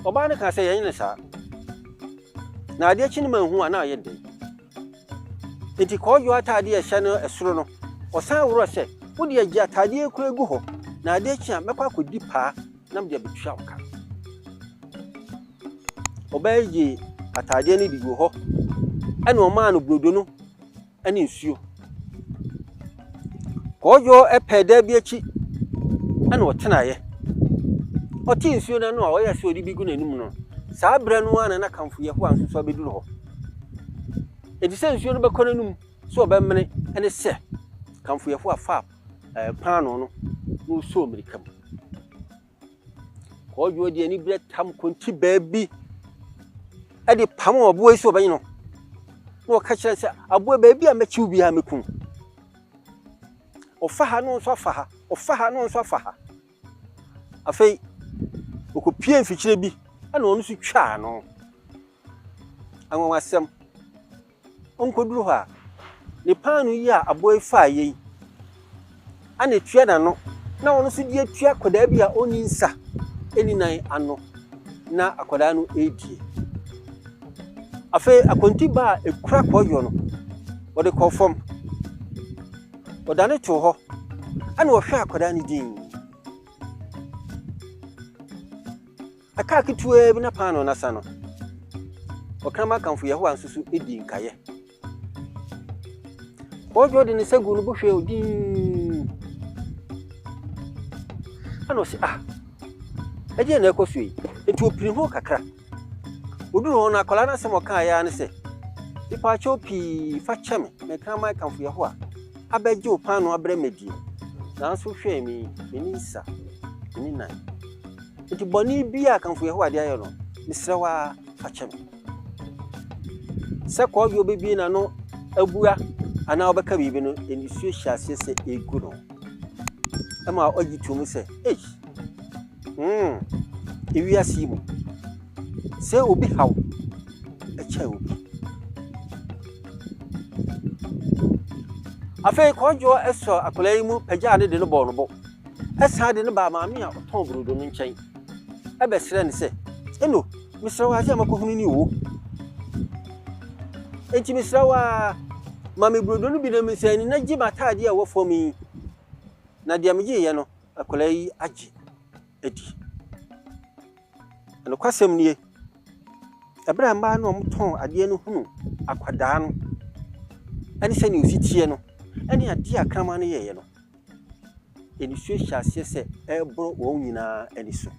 Oba ne ka say yen sa. Na ade chi ne manhu ana aye den. Enti Kɔɔdwoɔ atade e hye no esoro no. Osan woro se, wo de agya atade ekura gu ho. Na ade chi a mekwa akodi paa na me de betua oka. Oba yi atade ne digu ho. Ene o ma no brodo no ene nsuo. Kɔɔdwoɔ epeda bi achi ene o tenaye. Oti nsuo na no a oya se odi bi gu nanim no. Saa bra no ana na Kamfo Yehowa nso so abeduru ho. Edi se nsuo no bekɔ nanum so obemene ene se Kamfo Yehowa fa paano no no so Amerikam. Kɔɔdwoɔ de ani bre tam konti baabi edi pam obo esi obanyi no. No ka kire se abo baabi a mechiw bi ha mekun. Ofa ha no nso afa ha, ofa ha no nso afa ha. Afei okopie mfikire bi ana onu su twa no. Anwanwasem onkoduru ha ne paanu yi a abo efa yi ana tua na no na onu su die tua koda bi a oni nsa eni nan ano na akoda no edie. Afei akonti ba ekura Kɔɔdwoɔ no wode kɔfom odane to ho ana ohwe akoda ne din. Aka kituwe bi na paano na sa no. Okama Kamfo Yehowa nsusu edi nkaye. Kɔɔdwoɔ de ne segu no bohwe odin. Ano se eje na ekoso yi. Enti opiri ho kakra. Oduru ho na akola na sem oka ya ne se. Ipa chopi fa cheme me kama Kamfo Yehowa. Abeje opano abre medi. Na nso hwe mi nisa. Ni nan. Enti boni bi a Kamfo Yehowa de ayo no. Misrewa fa cheme. Se Kɔɔdwoɔ bebi na no abua ana obeka bibi no enisuo hyase se egu no. Ema ogitum se ewiase mu se obi haw echa obi. Afei Kɔɔdwoɔ eso akola yi mu pagya ne de no bɔ no bo. Esa de ne ba maame a oton brodo no nkyɛn. Ebesere ne se eno misrewa ase makohunu ni wo. Enti misrewa mami brodo no bi na misani na giba atade a wofomi na de amje ye no akola yi agi edi. Eno kwasem nie ebra mba na omton ade no hunu akwada no ani se ni ositie no ani ade akrama no ye no eni suo hyase se ebro wo nyina ani so.